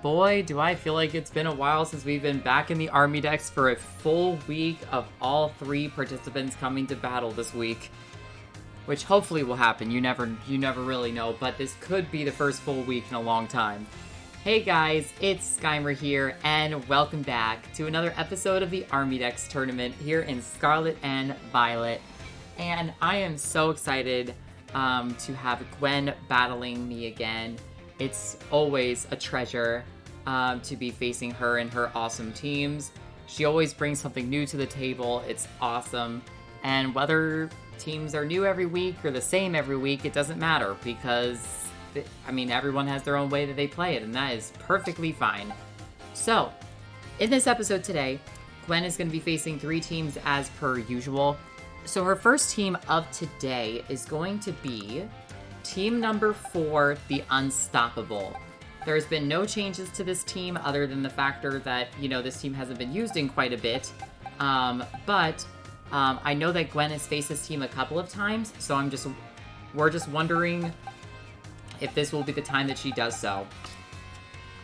boy, do I feel like it's been a while since we've been back in the Armidex for a full week of all 3 participants coming to battle this week. Which hopefully will happen, you never really know, but this could be the first full week in a long time. Hey guys, it's Skymer here, and welcome back to another episode of the Armidex Tournament here in Scarlet and Violet. And I am so excited to have Gwen battling me again. It's always a treasure to be facing her and her awesome teams. She always brings something new to the table. It's awesome. And whether teams are new every week or the same every week, it doesn't matter because, everyone has their own way that they play it, and that is perfectly fine. So, in this episode today, Gwen is going to be facing 3 teams as per usual. So her first team of today is going to be team number 4, the Unstoppable. There's been no changes to this team other than the factor that, this team hasn't been used in quite a bit. But I know that Gwen has faced this team a couple of times, so we're just wondering if this will be the time that she does so.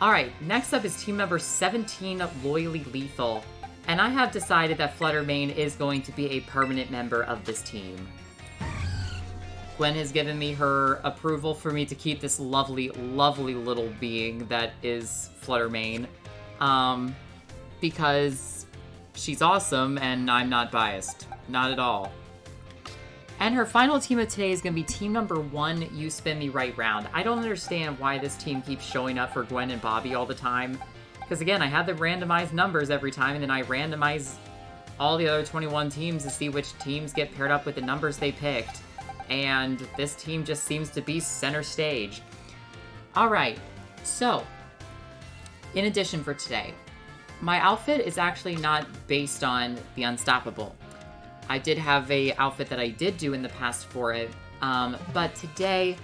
Alright, next up is team number 17, Loyally Lethal. And I have decided that Fluttermane is going to be a permanent member of this team. Gwen has given me her approval for me to keep this lovely, lovely little being that is Fluttermane. Because she's awesome and I'm not biased. Not at all. And her final team of today is going to be team number 1, You Spin Me Right Round. I don't understand why this team keeps showing up for Gwen and Bobby all the time. Because again, I have the randomized numbers every time and then I randomize all the other 21 teams to see which teams get paired up with the numbers they picked. And this team just seems to be center stage. Alright, so, in addition for today, my outfit is actually not based on the Unstoppable. I did have a outfit that I did do in the past for it, but today,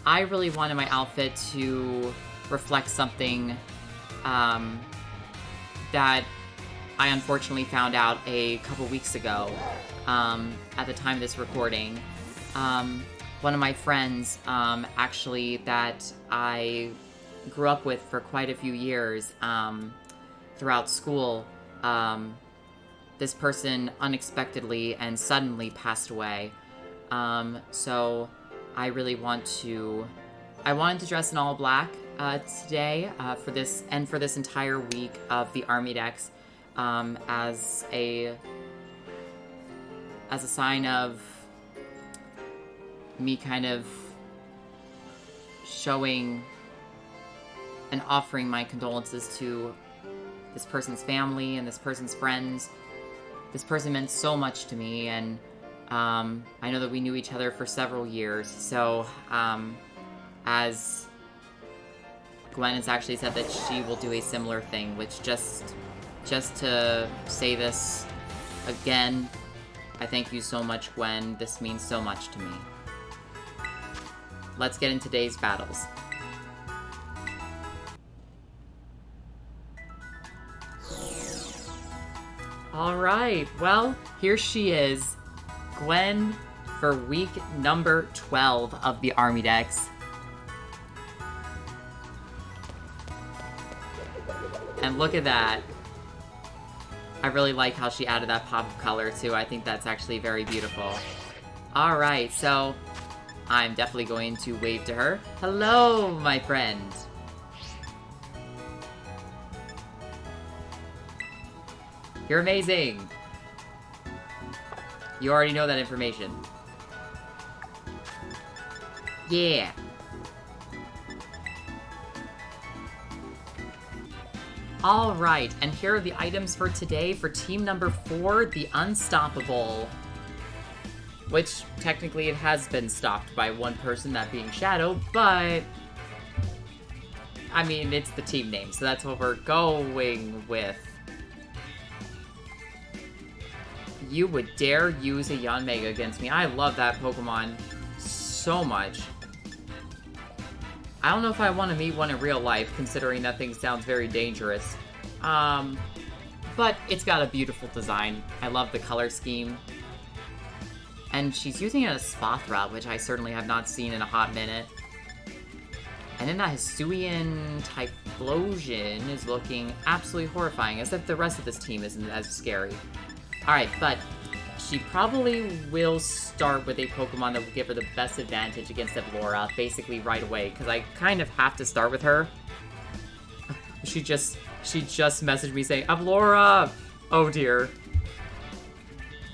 I really wanted my outfit to reflect something that I unfortunately found out a couple weeks ago, at the time of this recording. One of my friends, actually, that I grew up with for quite a few years, throughout school, this person unexpectedly and suddenly passed away. So I really wanted to dress in all black, today, for this entire week of the Armidex, as a sign of me kind of showing and offering my condolences to this person's family and this person's friends. This person meant so much to me, and I know that we knew each other for several years, so as Gwen has actually said that she will do a similar thing, which just to say this again, I thank you so much, Gwen. This means so much to me. Let's get into today's battles. Alright, well, here she is, Gwen, for week number 12 of the Armidex. And look at that. I really like how she added that pop of color, too. I think that's actually very beautiful. Alright, so I'm definitely going to wave to her. Hello, my friend. You're amazing. You already know that information. Yeah. Alright, and here are the items for today for team number 4, the Unstoppable. Which, technically, it has been stopped by one person, that being Shadow, but it's the team name, so that's what we're going with. You would dare use a Yanmega against me. I love that Pokemon so much. I don't know if I want to meet one in real life, considering that thing sounds very dangerous. But it's got a beautiful design. I love the color scheme. And she's using it as Spothra, which I certainly have not seen in a hot minute. And then that Hisuian Typhlosion is looking absolutely horrifying, as if the rest of this team isn't as scary. Alright, but she probably will start with a Pokemon that will give her the best advantage against Evlora, basically right away, because I kind of have to start with her. She just messaged me saying, Evlora! Oh dear.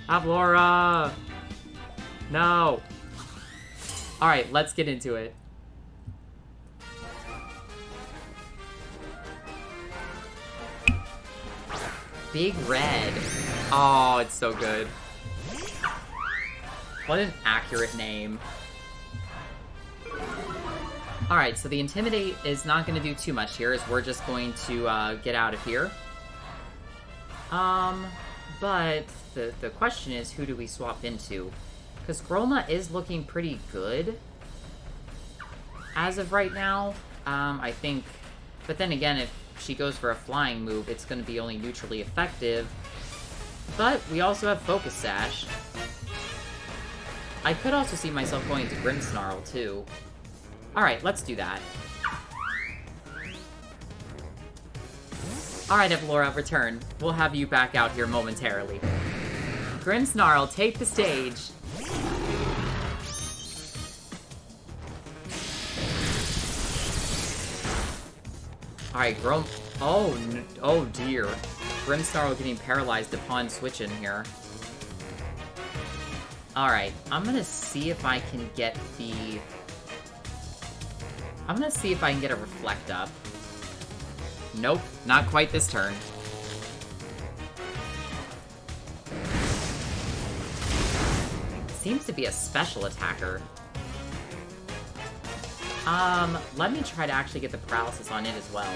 Evlora! No! Alright, let's get into it. Big Red. Oh, it's so good. What an accurate name. Alright, so the Intimidate is not going to do too much here, as we're just going to get out of here. But the question is, who do we swap into? Because Groma is looking pretty good as of right now, I think. But then again, if she goes for a flying move, it's going to be only neutrally effective. But we also have Focus Sash. I could also see myself going to Grimmsnarl, too. Alright, let's do that. Alright, Evlora, return. We'll have you back out here momentarily. Grimmsnarl, take the stage. Alright, oh dear. Grimmsnarl getting paralyzed upon switching here. Alright, I'm gonna see if I can get the... I'm gonna see if I can get a Reflect up. Nope, not quite this turn. Seems to be a special attacker. Let me try to actually get the paralysis on it as well.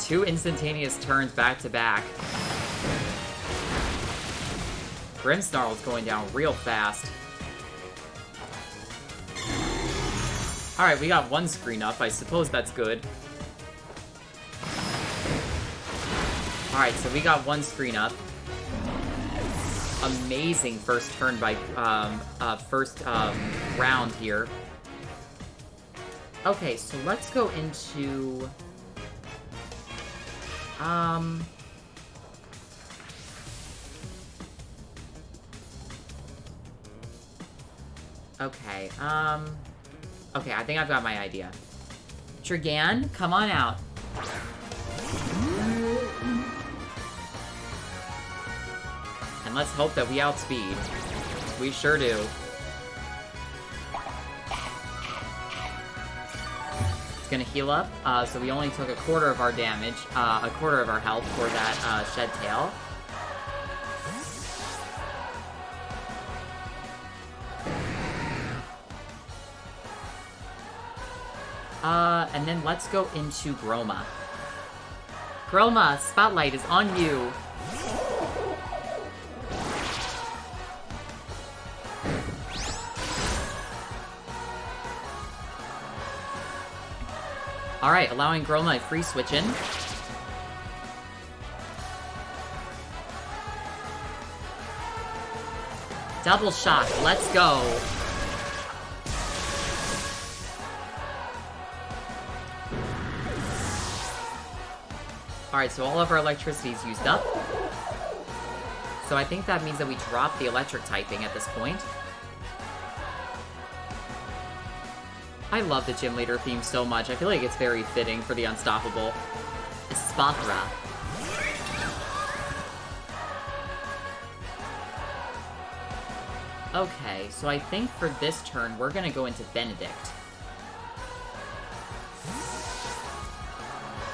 2 instantaneous turns back to back. Grimmsnarl's going down real fast. Alright, we got 1 screen up. I suppose that's good. Alright, so we got 1 screen up. Amazing first turn by, round here. Okay, so let's go into... Okay, okay, I think I've got my idea. Trigan, come on out. And let's hope that we outspeed. We sure do. It's gonna heal up, so we only took a quarter of our damage, a quarter of our health for that, Shed Tail. And then let's go into Groma. Groma, Spotlight is on you. Alright, allowing Groma a free switch in. Double Shock, let's go. Alright, so all of our electricity is used up. So I think that means that we drop the electric typing at this point. I love the Gym Leader theme so much. I feel like it's very fitting for the Unstoppable. Espathra. Okay, so I think for this turn, we're gonna go into Benedict.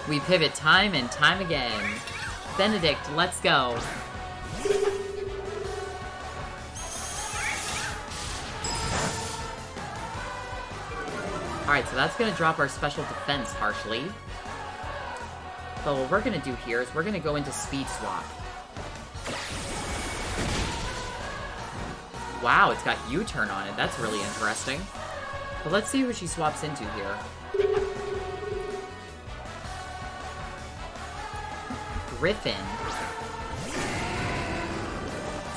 We pivot time and time again. Benedict, let's go. Alright, so that's gonna drop our special defense harshly. But what we're gonna do here is we're gonna go into Speed Swap. Wow, it's got U-turn on it. That's really interesting. But let's see what she swaps into here. Griffin.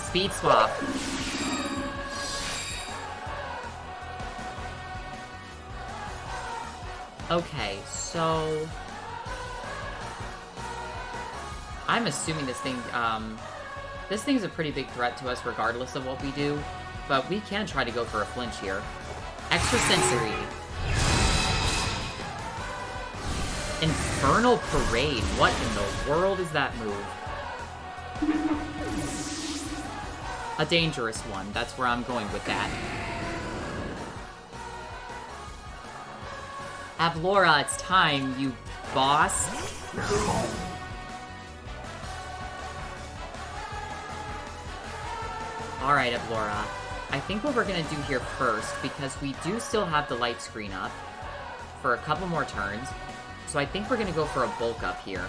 Speed Swap. Okay, so... I'm assuming this thing's a pretty big threat to us regardless of what we do, but we can try to go for a flinch here. Extrasensory. Infernal Parade. What in the world is that move? A dangerous one. That's where I'm going with that. Avlora, it's time, you boss. Alright, Avlora. I think what we're gonna do here first, because we do still have the light screen up for a couple more turns, so I think we're gonna go for a bulk up here.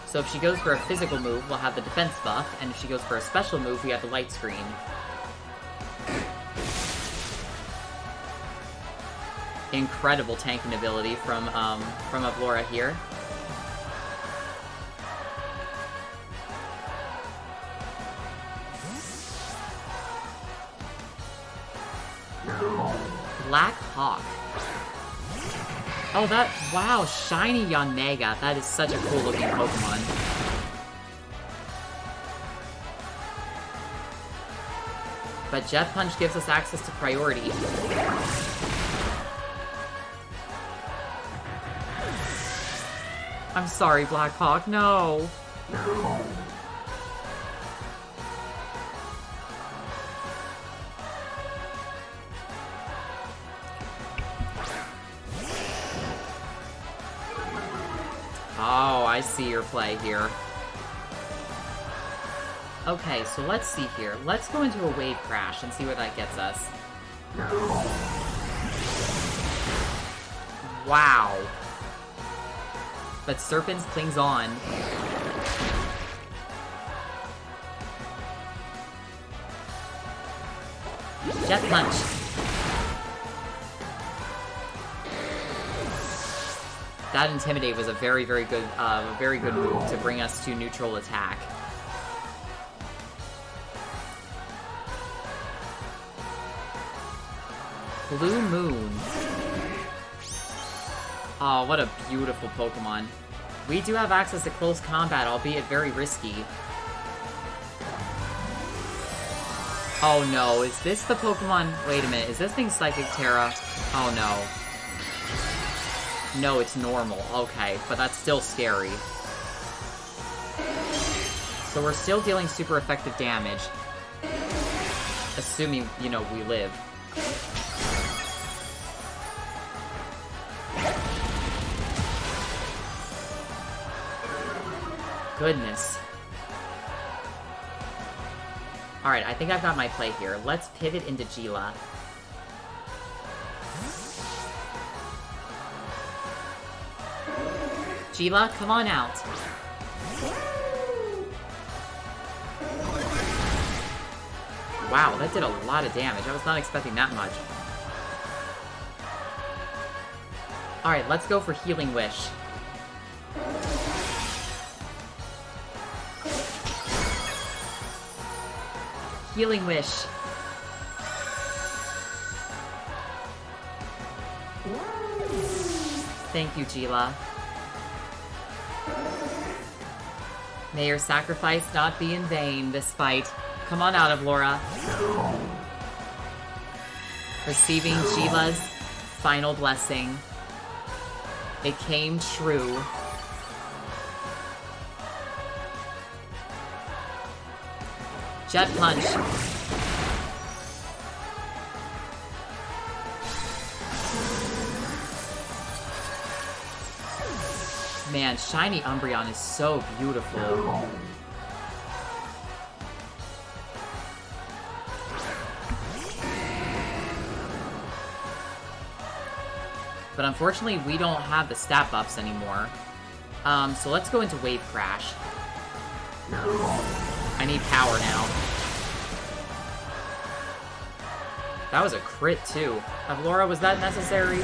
So if she goes for a physical move, we'll have the defense buff, and if she goes for a special move, we have the light screen. Incredible tanking ability from Avlora here. Black Hawk. Oh, wow, shiny Yanmega. That is such a cool looking Pokemon. But Jet Punch gives us access to priority. I'm sorry, Black Hawk, no. Oh, I see your play here. Okay, so let's see here. Let's go into a Wave Crash and see where that gets us. Wow. But Serpents clings on. Jet Punch. That Intimidate was a very good move to bring us to neutral attack. Blue Moon. Oh, what a beautiful Pokemon. We do have access to close combat, albeit very risky. Oh no, is this the Pokemon? Wait a minute, is this thing Psychic Terra? Oh no. No, it's normal. Okay, but that's still scary. So we're still dealing super effective damage. Assuming, you know, we live. Goodness. Alright, I think I've got my play here. Let's pivot into Gila. Gila, come on out. Wow, that did a lot of damage. I was not expecting that much. Alright, let's go for Healing Wish. Healing Wish. Thank you, Gila. May your sacrifice not be in vain this fight. Come on out, Avlora. Receiving Gila's final blessing. It came true. Jet Punch. Man, shiny Umbreon is so beautiful. But unfortunately, we don't have the stat buffs anymore. So let's go into Wave Crash. I need power now. That was a crit, too. Avlora, was that necessary?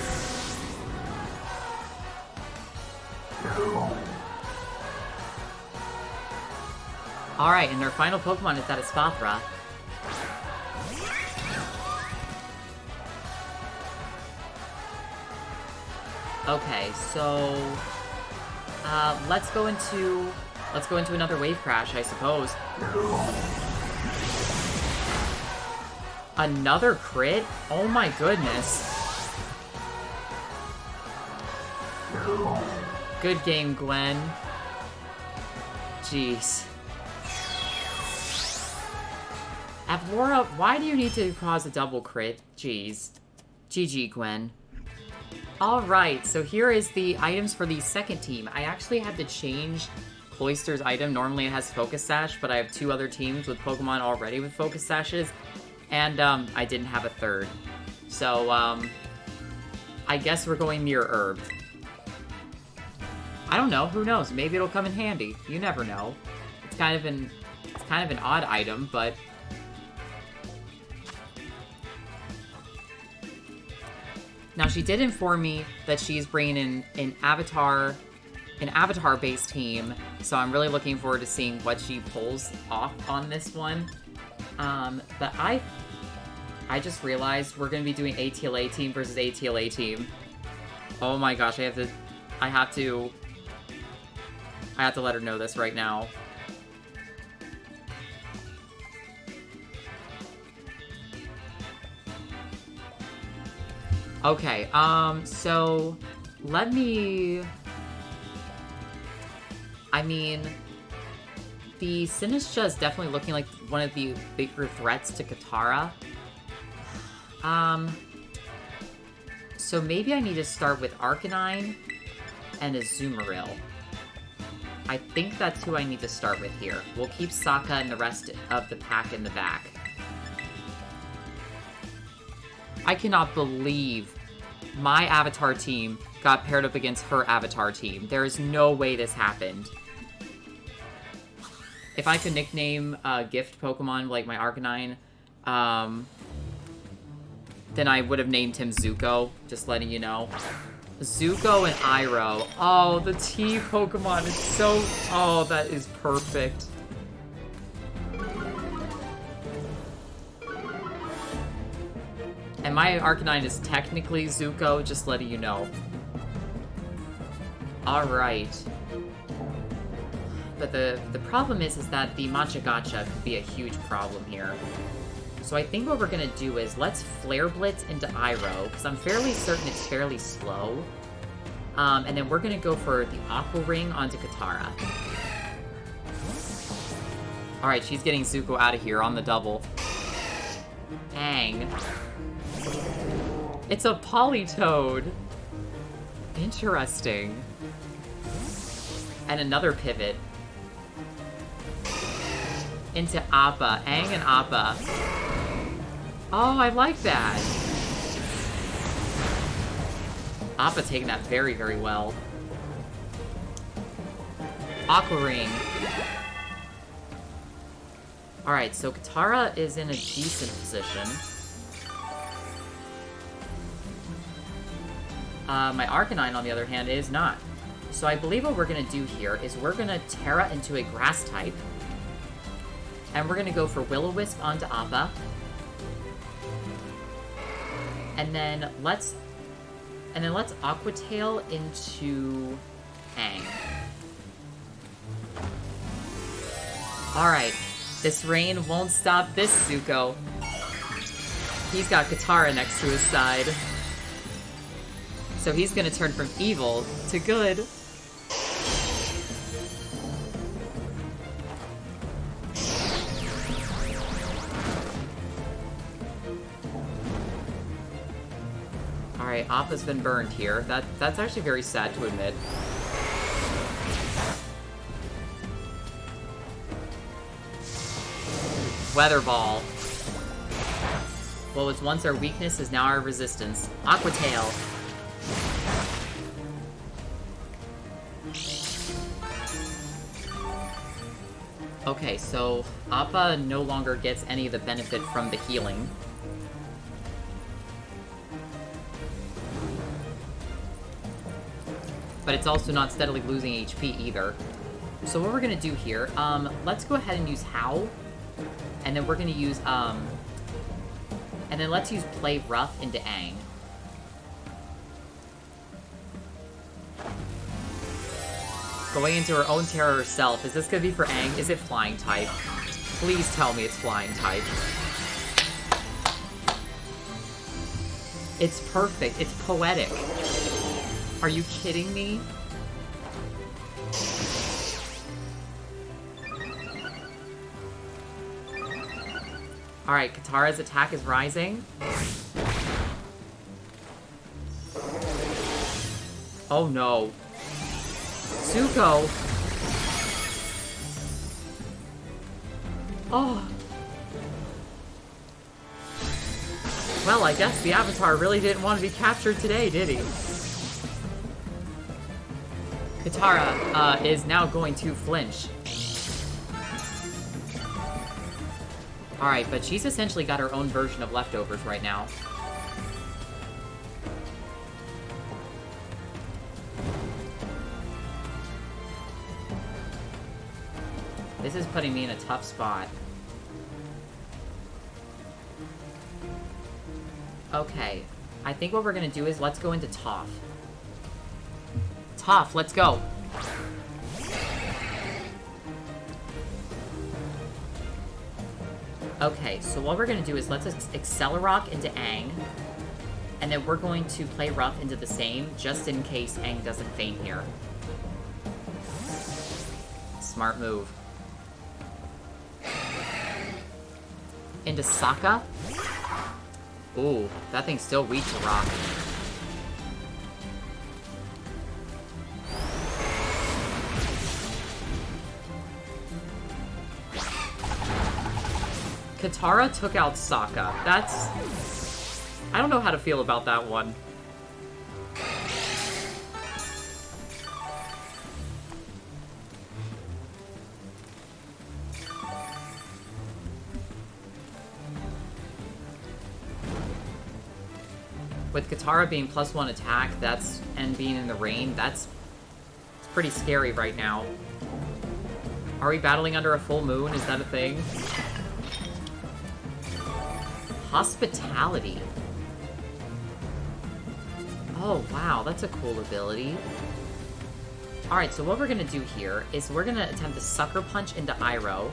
Alright, and their final Pokemon is that Espathra. Okay, so let's go into another wave crash, I suppose. Another crit? Oh my goodness. Good game, Gwen. Jeez. Avlora, why do you need to cause a double crit? Jeez. GG, Gwen. Alright, so here is the items for the second team. I actually had to change Cloyster's item. Normally it has Focus Sash, but I have 2 other teams with Pokemon already with Focus Sashes. And, I didn't have a third. So, I guess we're going Mirror Herb. I don't know, who knows? Maybe it'll come in handy. You never know. It's kind of an odd item, but... Now, she did inform me that she's bringing in an avatar-based team, so I'm really looking forward to seeing what she pulls off on this one. But I just realized we're going to be doing ATLA team versus ATLA team. Oh my gosh, I have to let her know this right now. Okay, so let me... I mean, the Sinistcha is definitely looking like one of the bigger threats to Katara. So maybe I need to start with Arcanine and Azumarill. I think that's who I need to start with here. We'll keep Sokka and the rest of the pack in the back. I cannot believe my Avatar team got paired up against her Avatar team. There is no way this happened. If I could nickname gift Pokemon like my Arcanine, then I would have named him Zuko, just letting you know. Zuko and Iroh. Oh, the T Pokemon is so... Oh, that is perfect. And my Arcanine is technically Zuko, just letting you know. Alright. But the problem is that the Matcha Gotcha could be a huge problem here. So I think what we're gonna do is, let's Flare Blitz into Iroh, because I'm fairly certain it's fairly slow. And then we're gonna go for the Aqua Ring onto Katara. Alright, she's getting Zuko out of here on the double. Dang. It's a Politoed. Interesting. And another pivot. Into Appa. Aang and Appa. Oh, I like that. Appa taking that very, very well. Aqua Ring. Alright, so Katara is in a decent position. My Arcanine, on the other hand, is not. So I believe what we're going to do here is we're going to Terra into a Grass type. And we're going to go for Will-O-Wisp onto Appa. And then let's Aqua Tail into Aang. Alright. This rain won't stop this, Zuko. He's got Katara next to his side. So he's gonna turn from evil to good. Alright, Appa's been burned here. That's actually very sad to admit. Weather Ball. What was once our weakness is now our resistance. Aqua Tail. Okay, so Appa no longer gets any of the benefit from the healing. But it's also not steadily losing HP either. So what we're gonna do here, let's go ahead and use Howl. And then we're gonna use, and then let's use Play Rough into Aang. Going into her own terror herself. Is this gonna be for Aang? Is it flying type? Please tell me it's flying type. It's perfect. It's poetic. Are you kidding me? Alright, Katara's attack is rising. Oh no. Zuko! Oh. Well, I guess the Avatar really didn't want to be captured today, did he? Katara is now going to flinch. Alright, but she's essentially got her own version of leftovers right now. This is putting me in a tough spot. Okay, I think what we're gonna do is let's go into Toph. Toph, let's go! Okay, so what we're gonna do is let's Accelerock into Aang, and then we're going to play rough into the same, just in case Aang doesn't faint here. Smart move. Into Sokka. Ooh, that thing's still weak to rock. Katara took out Sokka. That's... I don't know how to feel about that one. With Katara being +1 attack, and being in the rain, it's pretty scary right now. Are we battling under a full moon? Is that a thing? Hospitality. Oh, wow, that's a cool ability. Alright, so what we're gonna do here is we're gonna attempt to Sucker Punch into Iroh.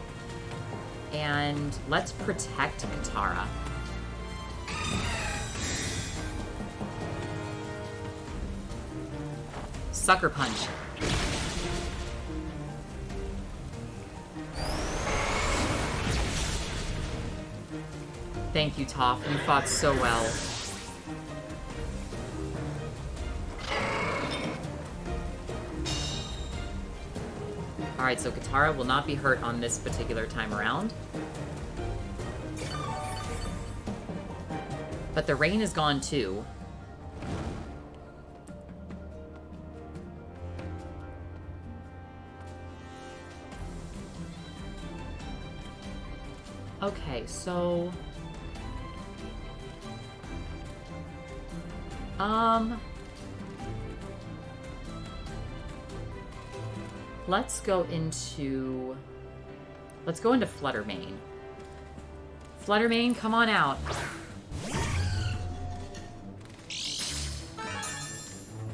And let's protect Katara. Sucker Punch. Thank you, Toph. You fought so well. Alright, so Katara will not be hurt on this particular time around. But the rain is gone too. Okay, so... Let's go into Fluttermane. Fluttermane, come on out.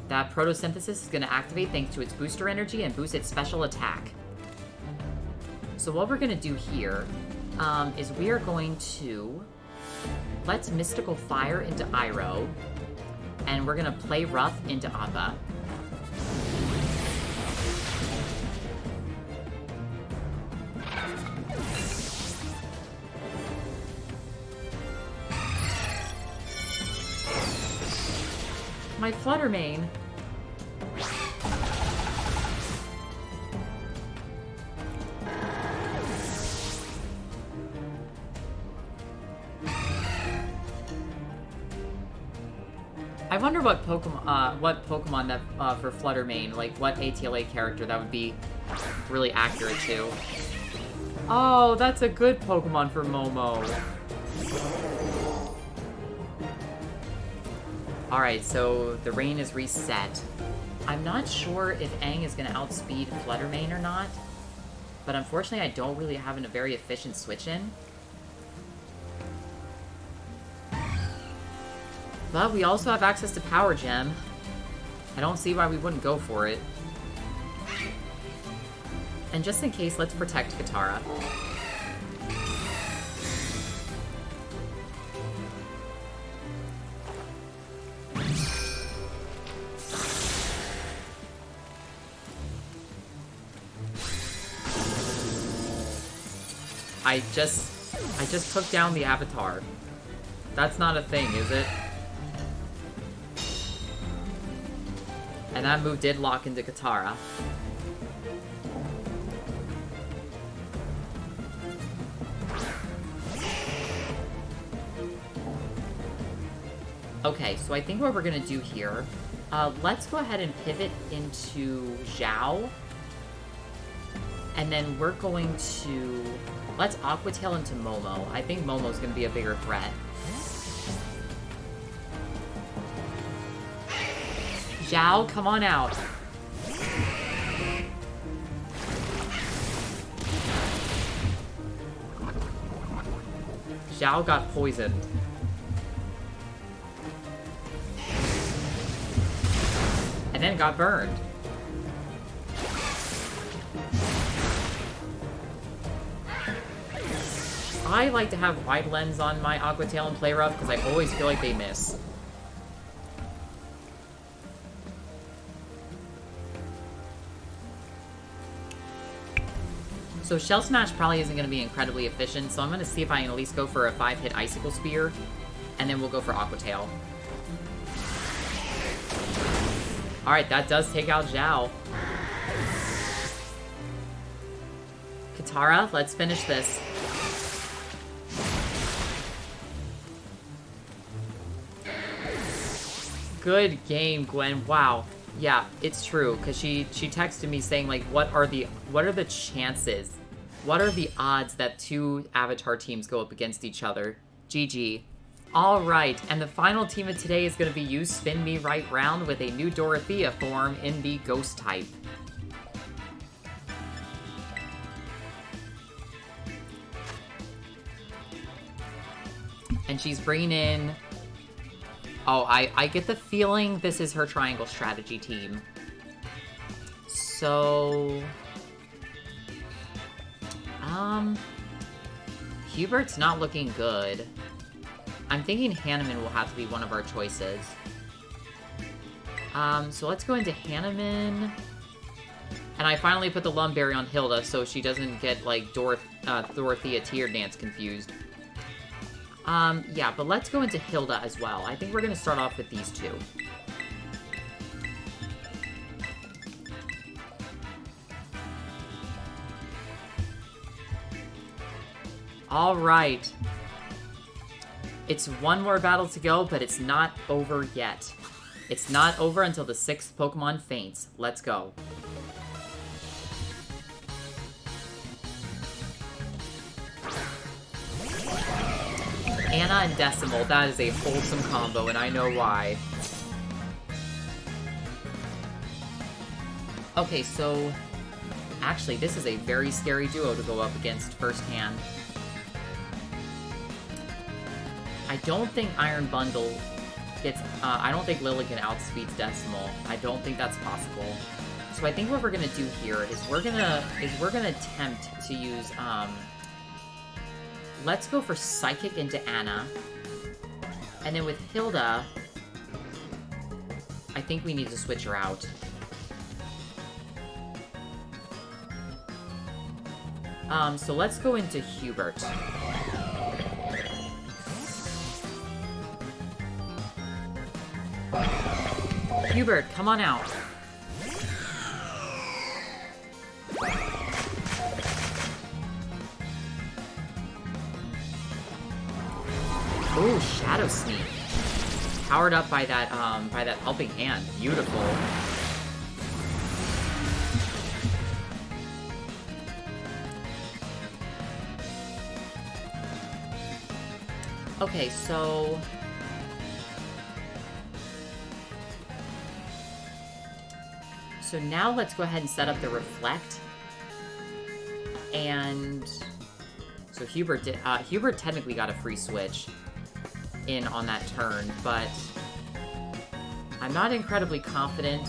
That photosynthesis is going to activate thanks to its booster energy and boost its special attack. So what we're going to do here is we are going to... Let's Mystical Fire into Iroh, and we're going to play Rough into Appa. My Fluttermane. I wonder what Pokemon that for Fluttermane, like what ATLA character that would be really accurate to. Oh, that's a good Pokemon for Momo. Alright, so the rain is reset. I'm not sure if Aang is going to outspeed Fluttermane or not, but unfortunately I don't really have a very efficient switch-in. But we also have access to Power Gem. I don't see why we wouldn't go for it. And just in case, let's protect Katara. I just took down the Avatar. That's not a thing, is it? And that move did lock into Katara. Okay, so I think what we're gonna do here, let's go ahead and pivot into Zhao. And then we're going to... Let's Aqua Tail into Momo. I think Momo's gonna be a bigger threat. Zhao, come on out. Zhao got poisoned. And then got burned. I like to have wide lens on my Aqua Tail and Play Rough because I always feel like they miss. So Shell Smash probably isn't going to be incredibly efficient, so I'm going to see if I can at least go for a 5-hit Icicle Spear, and then we'll go for Aqua Tail. Alright, that does take out Zhao. Katara, let's finish this. Good game, Gwen. Wow. Yeah, it's true, because she texted me saying, like, what are the chances? What are the odds that two Avatar teams go up against each other? GG. Alright, and the final team of today is going to be You Spin Me Right Round with a new Dorothea form in the Ghost type. And she's bringing in... Oh, I get the feeling this is her Triangle Strategy team. So... Hubert's not looking good. I'm thinking Hanneman will have to be one of our choices. So let's go into Hanneman. And I finally put the Lumberry on Hilda so she doesn't get, like, Dorothea Tear Dance confused. Yeah, but let's go into Hilda as well. I think we're gonna start off with these two. Alright. It's one more battle to go, but it's not over yet. It's not over until the 6th Pokemon faints. Let's go. Anna and Decimal, that is a wholesome combo, and I know why. Okay, so... Actually, this is a very scary duo to go up against firsthand. I don't think Iron Bundle gets... I don't think Lilligant outspeeds Decimal. I don't think that's possible. So I think what we're gonna do here is we're gonna attempt to use, let's go for Psychic into Anna. And then with Hilda, I think we need to switch her out. So let's go into Hubert. Hubert, come on out. Ooh, Shadow Sneak. Powered up by that helping hand. Beautiful. Okay, so... So now let's go ahead and set up the Reflect. And... So Hubert technically got a free switch in on that turn, but I'm not incredibly confident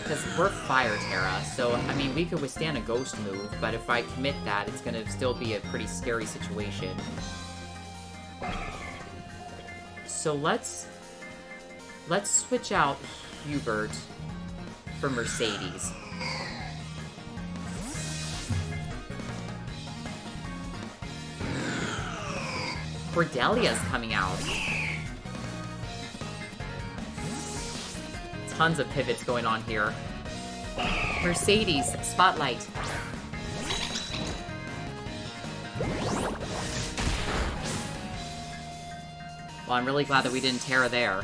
Because we're Fire Terra, so, I mean, we could withstand a Ghost move, but if I commit that, it's gonna still be a pretty scary situation. So let's switch out Hubert for Mercedes. Cordelia's coming out. Tons of pivots going on here. Mercedes, Spotlight. Well, I'm really glad that we didn't Terra there.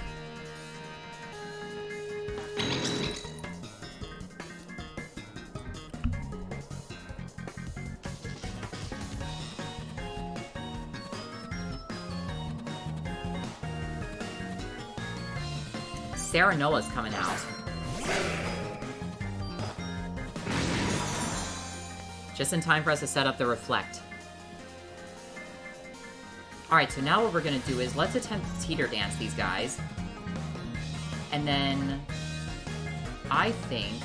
Serenoa's coming out. Just in time for us to set up the Reflect. Alright, so now what we're gonna do is let's attempt to Teeter Dance these guys. And then I think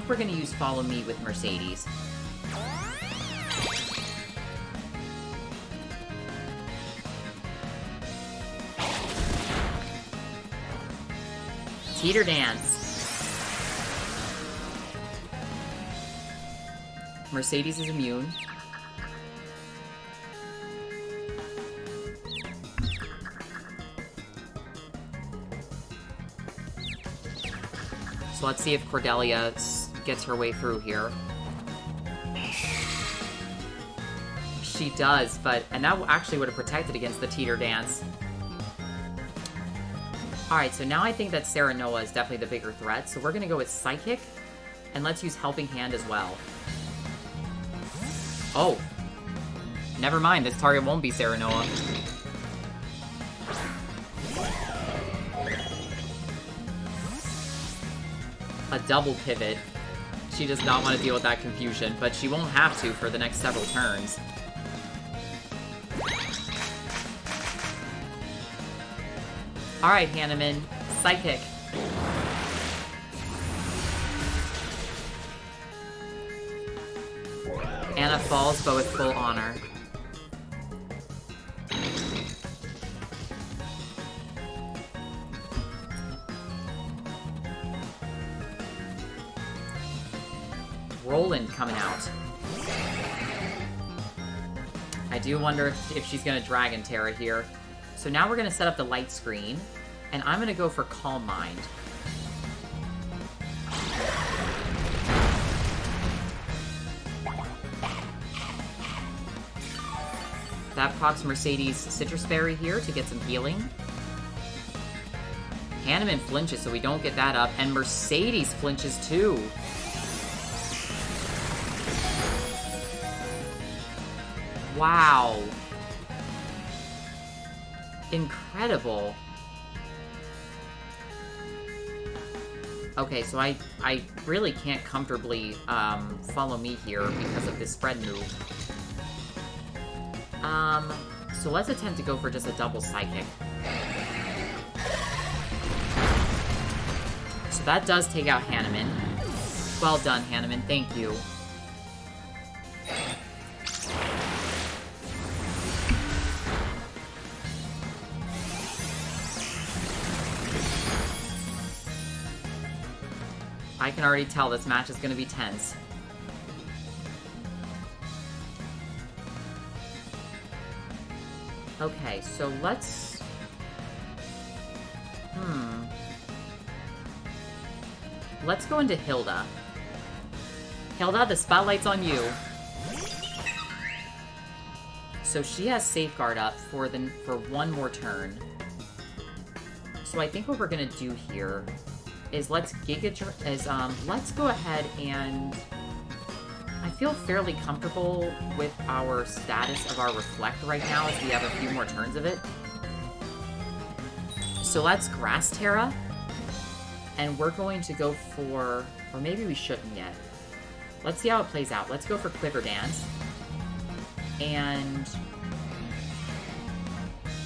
we're gonna use Follow Me with Mercedes. Teeter Dance. Mercedes is immune. So let's see if Cordelia gets her way through here. She does, and that actually would have protected against the Teeter Dance. Alright, so now I think that Serenoa is definitely the bigger threat, so we're gonna go with Psychic, and let's use Helping Hand as well. Oh. Never mind, this target won't be Serenoa. A double pivot. She does not want to deal with that confusion, but she won't have to for the next several turns. Alright, Hanneman. Psychic. Anna falls, but with full honor. Roland coming out. I do wonder if she's gonna Dragon Terra here. So now we're gonna set up the light screen, and I'm gonna go for Calm Mind. That procs Mercedes Citrus Berry here to get some healing. Hanneman flinches, so we don't get that up, and Mercedes flinches too. Wow. Incredible. Okay, so I really can't comfortably follow me here because of this spread move. So let's attempt to go for just a double Psychic. So that does take out Hanneman. Well done, Hanneman, thank you. I can already tell this match is going to be tense. Okay, so let's... Let's go into Hilda. Hilda, the spotlight's on you. So she has Safeguard up for one more turn. So I think what we're going to do here is let's go ahead and... I feel fairly comfortable with our status of our Reflect right now as we have a few more turns of it. So let's Grass Terra, and we're going to go for... Or maybe we shouldn't yet. Let's see how it plays out. Let's go for Quiver Dance. And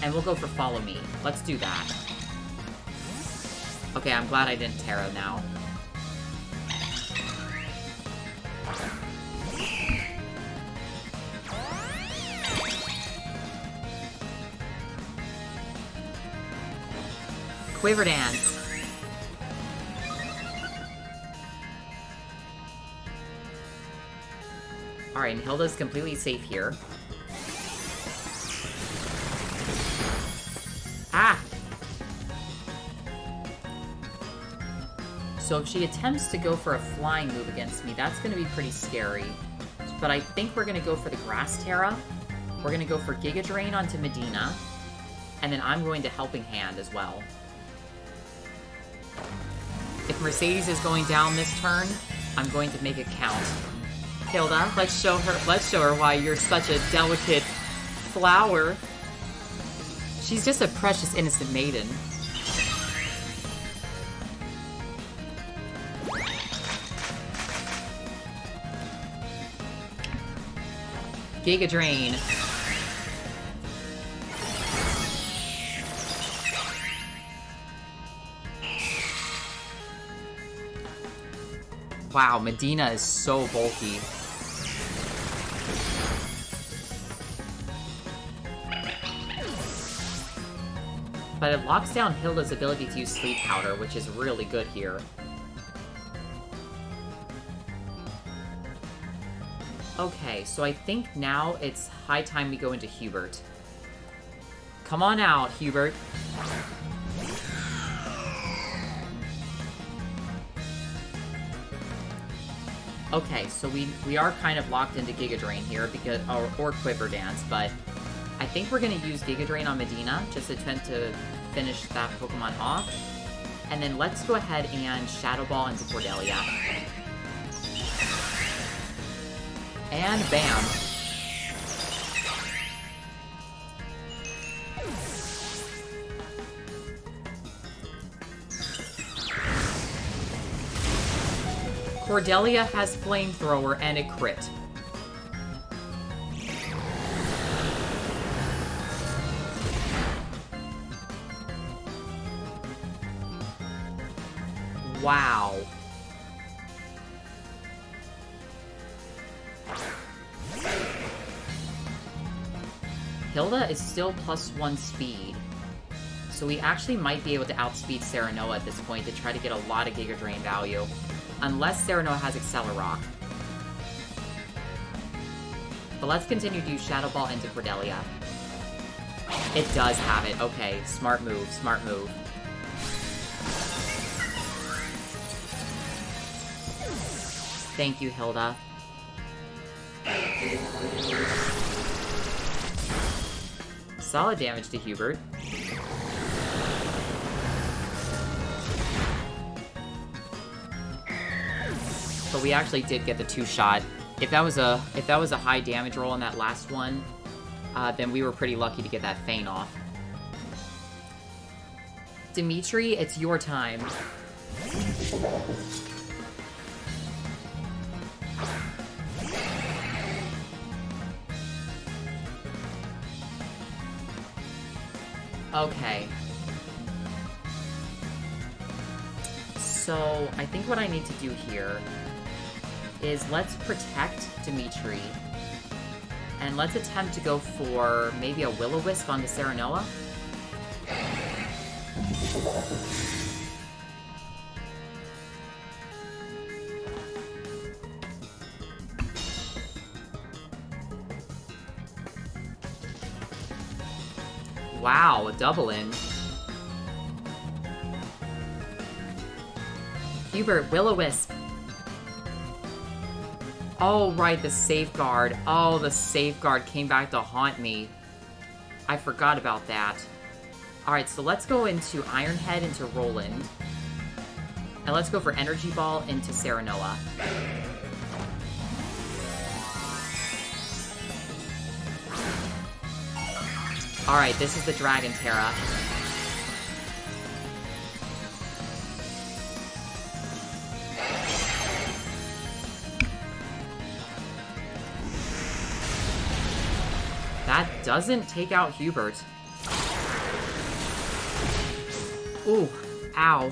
we'll go for Follow Me. Let's do that. Okay, I'm glad I didn't Terra now. Quiver Dance. Alright, and Hilda's completely safe here. Ah! So if she attempts to go for a flying move against me, that's going to be pretty scary. But I think we're going to go for the Grass Terra. We're going to go for Giga Drain onto Medina. And then I'm going to Helping Hand as well. If Mercedes is going down this turn, I'm going to make it count. Hilda, let's show her why you're such a delicate flower. She's just a precious, innocent maiden. Giga Drain. Wow, Medina is so bulky. But it locks down Hilda's ability to use Sleep Powder, which is really good here. Okay, so I think now it's high time we go into Hubert. Come on out, Hubert. Okay, so we are kind of locked into Giga Drain here, because or Quiver Dance, but I think we're going to use Giga Drain on Medina, just to attempt to finish that Pokemon off. And then let's go ahead and Shadow Ball into Cordelia. And bam! Cordelia has Flamethrower and it crit. Wow. Hilda is still +1 speed. So we actually might be able to outspeed Serenoa at this point to try to get a lot of Giga Drain value. Unless Serenoa has Accelerock. But let's continue to use Shadow Ball into Cordelia. It does have it. Okay, smart move, smart move. Thank you, Hilda. Solid damage to Hubert. But we actually did get the 2-shot. If that was a high damage roll on that last one, then we were pretty lucky to get that feint off. Dimitri, it's your time. Okay. So, I think what I need to do here is let's protect Dimitri. And let's attempt to go for maybe a Will-O-Wisp onto Serenoa. Wow, a double in. Hubert, Will-O-Wisp. Oh, right, the safeguard. Oh, the safeguard came back to haunt me. I forgot about that. Alright, so let's go into Iron Head into Roland. And let's go for Energy Ball into Serenoa. Alright, this is the Dragon Terra. That doesn't take out Hubert. Ooh, ow.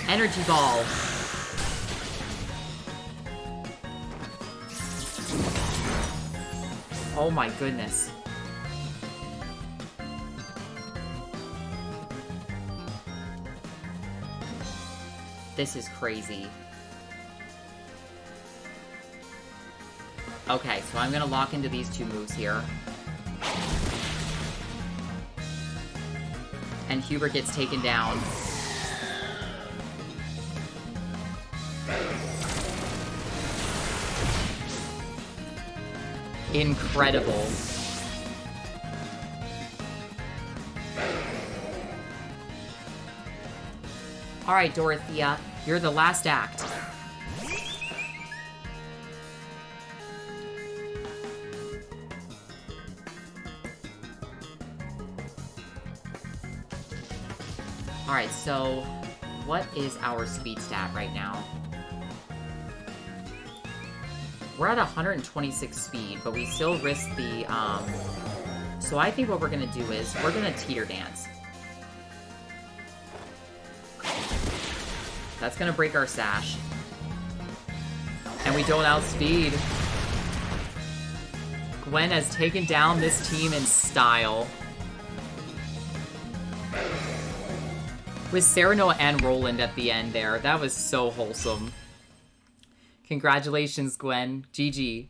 Energy ball. Oh my goodness. This is crazy. Okay, so I'm gonna lock into these two moves here. And Hubert gets taken down. Incredible. Alright, Dorothea, you're the last act. Alright, so what is our speed stat right now? We're at 126 speed, but we still risk the, So I think what we're gonna do is, we're gonna teeter dance. That's gonna break our sash. And we don't outspeed. Gwen has taken down this team in style. With Cyrano and Roland at the end there. That was so wholesome. Congratulations, Gwen. GG.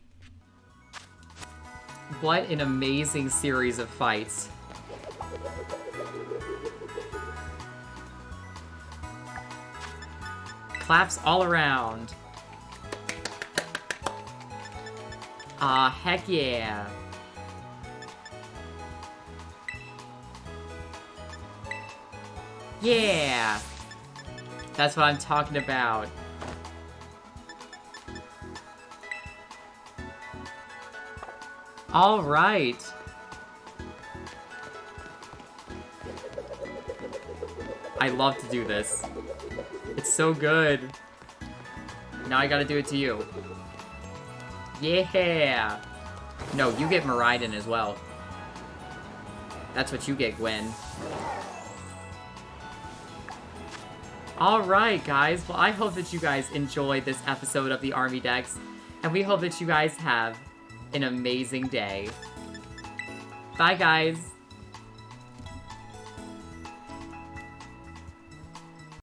What an amazing series of fights. Claps all around. Heck yeah. Yeah! That's what I'm talking about. Alright. I love to do this. It's so good. Now I gotta do it to you. Yeah! No, you get Miraidon as well. That's what you get, Gwen. Alright, guys. Well, I hope that you guys enjoyed this episode of the Armidex, and we hope that you guys have an amazing day. Bye, guys!